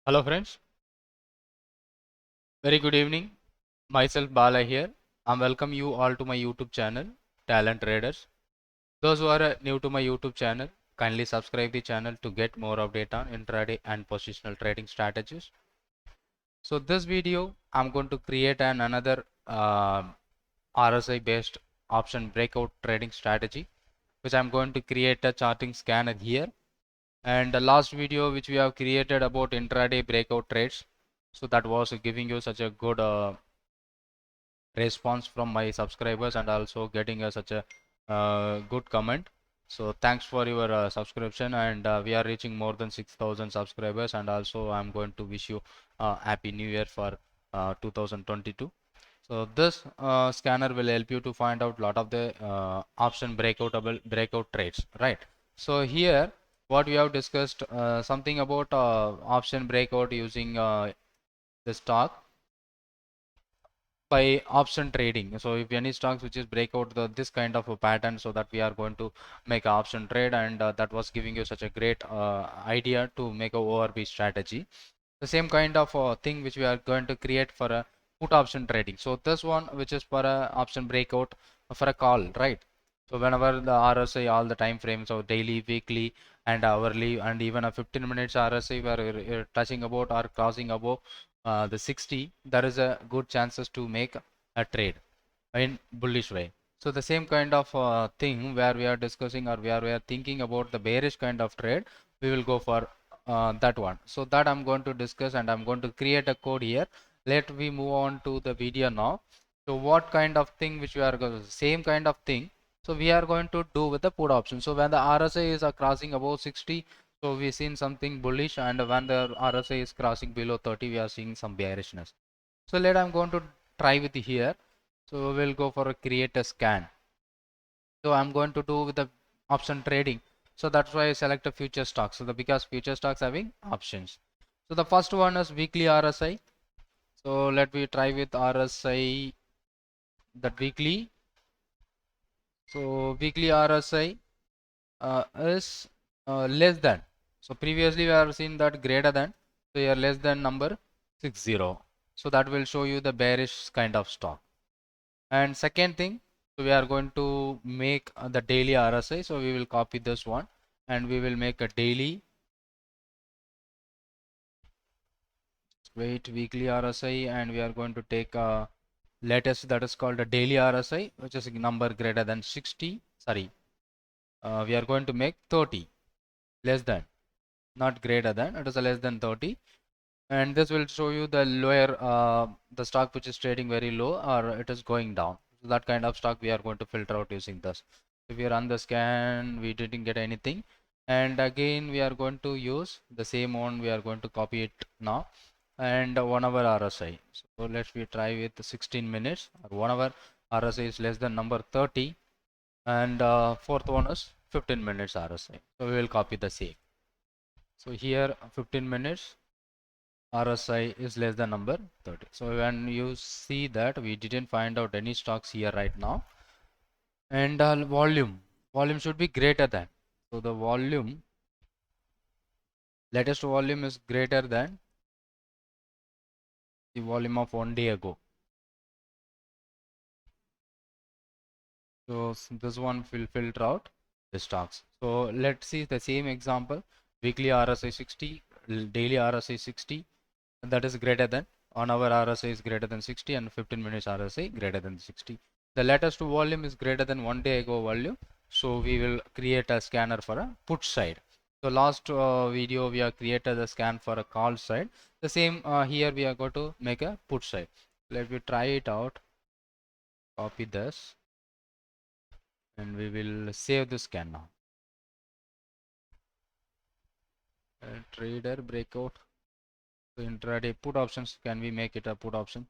Hello friends, very good evening. Myself Bala here. I welcome you all to my YouTube channel, Talent Traders. Those who are new to my YouTube channel, kindly subscribe the channel to get more update on intraday and positional trading strategies. So this video, I'm going to create another RSI based option breakout trading strategy, which I'm going to create a charting scanner here. And the last video which we have created about intraday breakout trades, so that was giving you such a good response from my subscribers and also getting such a good comment. So thanks for your subscription, and we are reaching more than 6,000 subscribers, and also I'm going to wish you happy new year for 2022. So this scanner will help you to find out lot of the option breakout trades, right? So here what we have discussed something about option breakout using the stock by option trading. So if any stocks which is break out this kind of a pattern, so that we are going to make an option trade, and that was giving you such a great idea to make a ORB strategy. The same kind of thing which we are going to create for a put option trading. So this one which is for a option breakout for a call, right? So whenever the RSI, all the time frames, so daily, weekly, and hourly, and even a 15 minutes RSI where you're touching about or crossing above the 60, there is a good chances to make a trade in bullish way. So the same kind of thing where we are discussing, or where we are thinking about the bearish kind of trade, we will go for that one. So that I'm going to discuss, and I'm going to create a code here. Let we move on to the video now. So what kind of thing which we are going to, same kind of thing, so we are going to do with the put option. So when the RSI is crossing above 60, so we seen something bullish, and when the RSI is crossing below 30, we are seeing some bearishness. So let I'm going to try with here. So we'll go for a create a scan. So I'm going to do with the option trading. So that's why I select a future stock. So because future stocks having options. So the first one is weekly RSI. So let me try with RSI that weekly. So weekly RSI is less than. So previously we have seen that greater than. So here less than number 60. So that will show you the bearish kind of stock. And second thing, so we are going to make the daily RSI. So we will copy this one, and we will make a daily weekly RSI, and we are going to take a latest, that is called a daily RSI, which is a number greater than 60. Sorry, we are going to make 30, less than, not greater than, it is a less than 30. And this will show you the lower the stock which is trading very low, or it is going down. So that kind of stock we are going to filter out using this. If we run the scan, we didn't get anything, and again we are going to use the same one. We are going to copy it now, and 1 hour RSI. So let's we try with 16 minutes, or 1 hour RSI is less than number 30, and fourth one is 15 minutes RSI. So we will copy the same. So here 15 minutes RSI is less than number 30. So when you see that we didn't find out any stocks here right now, and volume should be greater than. So the latest volume is greater than the volume of 1 day ago. So this one will filter out the stocks. So let's see the same example. Weekly RSI 60, daily RSI 60, that is greater than. 1 hour RSI is greater than 60, and 15 minutes RSI greater than 60. The latest volume is greater than 1 day ago volume. So we will create a scanner for a put side. So last video we have created a scan for a call side. The same here we are going to make a put side. Let me try it out. Copy this, and we will save the scan now. Trader breakout. So intraday put options, can we make it a put option?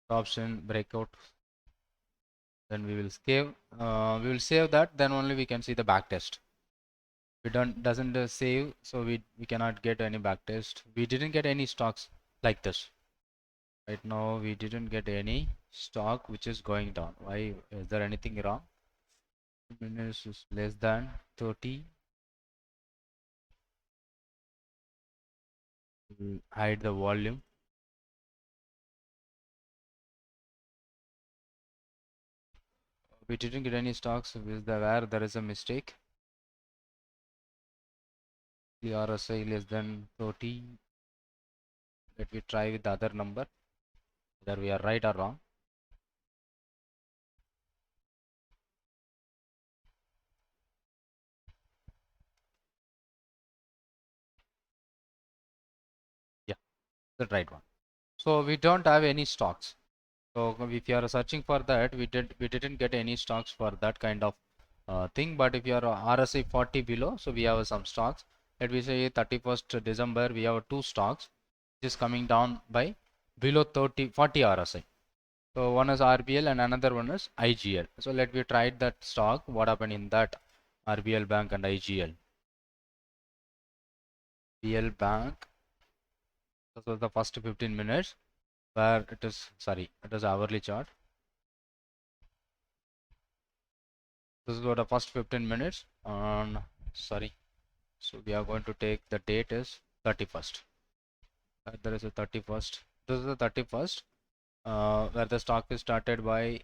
Option breakout. Then we will save that, then only we can see the back test. We doesn't save, so we cannot get any back test. We didn't get any stocks like this right now. We didn't get any stock which is going down. Why is there anything wrong? Minutes is less than 30. hide the volume. We didn't get any stocks with the where there is a mistake. The RSI less than 30. Let me try with the other number, whether we are right or wrong. Yeah, the right one. So we don't have any stocks. So if you are searching for that, we didn't get any stocks for that kind of thing. But if you are RSI 40 below, so we have some stocks. Let me say 31st December, we have two stocks, which is coming down by below 40 RSI. So one is RBL and another one is IGL. So let me try that stock. What happened in that RBL Bank and IGL? BL Bank. This was the first 15 minutes where it is, sorry, it is hourly chart. This is what the first 15 minutes on, sorry. So we are going to take the date is 31st. There is a 31st. This is the 31st where the stock is started by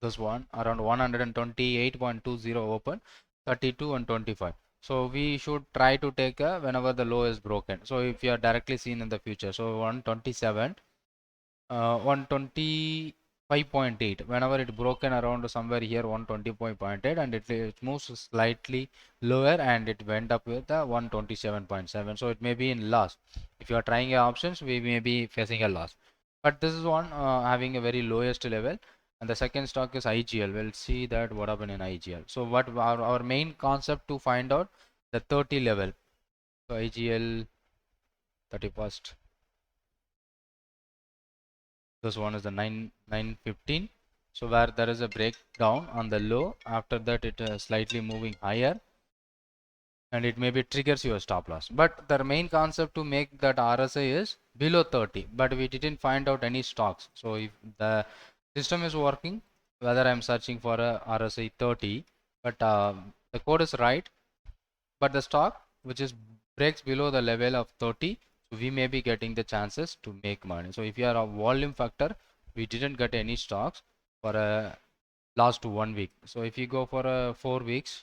this one around 128.20 open, 32 and 25. So we should try to take whenever the low is broken. So if you are directly seen in the future, so 127, 125.8, whenever it broken around somewhere here 120.8 and it moves slightly lower and it went up with 127.7. So it may be in loss. If you are trying options, we may be facing a loss. But this is one having a very lowest level. And the second stock is IGL. We'll see that what happened in IGL. So what our main concept to find out the 30 level. So IGL 31st. This one is the 915. So where there is a breakdown on the low, after that it is slightly moving higher and it maybe triggers your stop loss. But the main concept to make that RSI is below 30, but we didn't find out any stocks. So if the system is working, whether I'm searching for a RSI 30, but the code is right, but the stock which is breaks below the level of 30, so we may be getting the chances to make money. So if you are a volume factor, we didn't get any stocks for a last 1 week. So if you go for 4 weeks,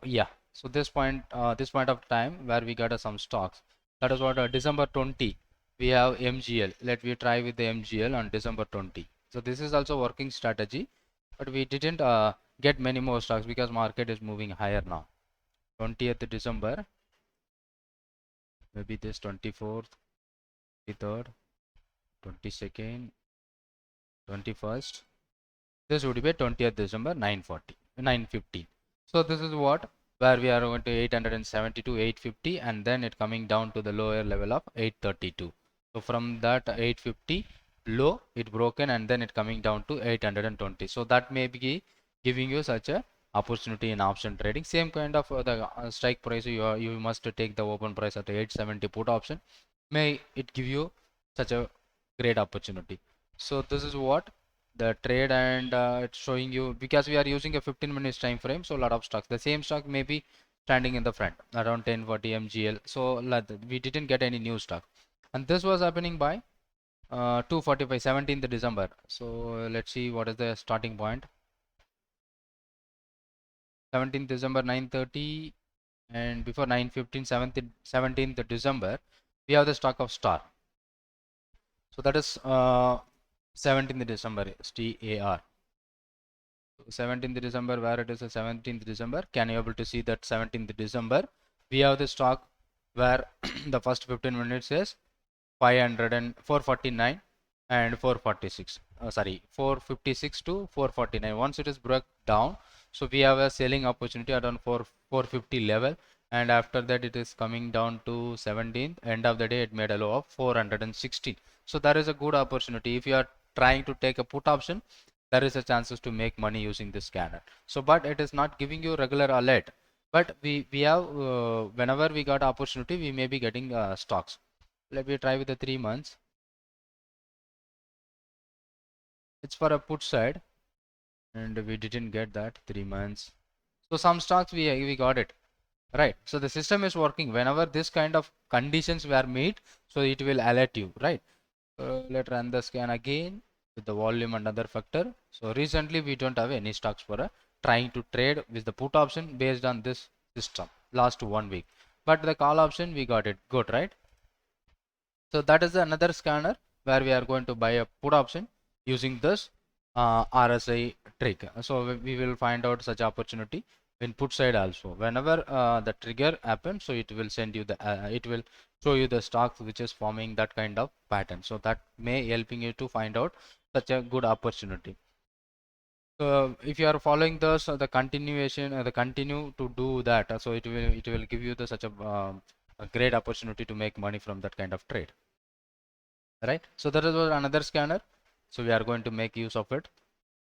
yeah. So this point of time where we got some stocks, that is what December 20 we have MGL. Let me try with the MGL on December 20. So this is also working strategy, but we didn't get many more stocks because market is moving higher now. 20th December, maybe this 24th, 23rd, 22nd, 21st. This would be 20th December 940, 950. So this is what where we are going to 870 to 850 and then it coming down to the lower level of 832. So from that 850 low it broken and then it coming down to 820. So that may be giving you such a opportunity in option trading. Same kind of the strike price you must take the open price at 870 put option. May it give you such a great opportunity. So this is what the trade and it's showing you because we are using a 15 minutes time frame, so a lot of stocks, the same stock may be standing in the front around 1040 MGL. So we didn't get any new stock and this was happening by 245 17th December. So let's see what is the starting point. 17th December 930 and before 915 17th December we have the stock of star. So that is 17th December STAR. 17th December where it is a 17th December, can you able to see that 17th December we have the stock where the first 15 minutes is 500 and 449 and 446 sorry 456 to 449. Once it is broke down, so we have a selling opportunity around 450 level and after that it is coming down to 17th, end of the day it made a low of 416. So there is a good opportunity if you are trying to take a put option, there is a chances to make money using this scanner. So but it is not giving you regular alert, but we have whenever we got opportunity we may be getting stocks. Let me try with the 3 months. It's for a put side and we didn't get that 3 months. So some stocks we got it. right? So the system is working whenever this kind of conditions were met, so it will alert you, right? Let's run the scan again with the volume and other factor. So recently we don't have any stocks for trying to trade with the put option based on this system last 1 week, but the call option we got it good, right? So that is another scanner where we are going to buy a put option using this RSI trick. So we will find out such opportunity in put side also. Whenever the trigger happens, so it will send you the it will show you the stocks which is forming that kind of pattern. So that may helping you to find out such a good opportunity. So if you are following this, the continuation, the continue to do that, so it will give you the such a great opportunity to make money from that kind of trade, right? So that is another scanner, so we are going to make use of it.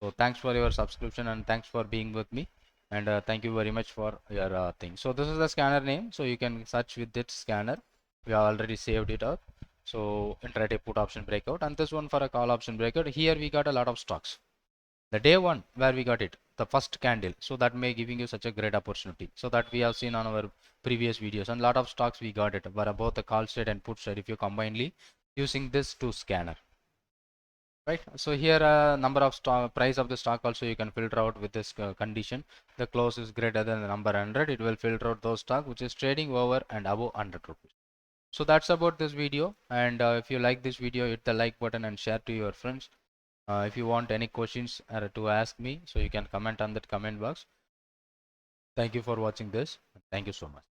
So thanks for your subscription and thanks for being with me, and thank you very much for your thing. So this is the scanner name, so you can search with this scanner. We have already saved it up. So intraday put option breakout, and this one for a call option breakout. Here we got a lot of stocks, the day one where we got it, the first candle, so that may giving you such a great opportunity. So that we have seen on our previous videos, and lot of stocks we got it were about the call side and put side if you combinedly using this two scanner, right? So here number of stock, price of the stock also you can filter out with this condition. The close is greater than the number 100, it will filter out those stock which is trading over and above 100 rupees. So that's about this video, and if you like this video, hit the like button and share to your friends. If you want any questions to ask me, so you can comment on that comment box. Thank you for watching this. Thank you so much.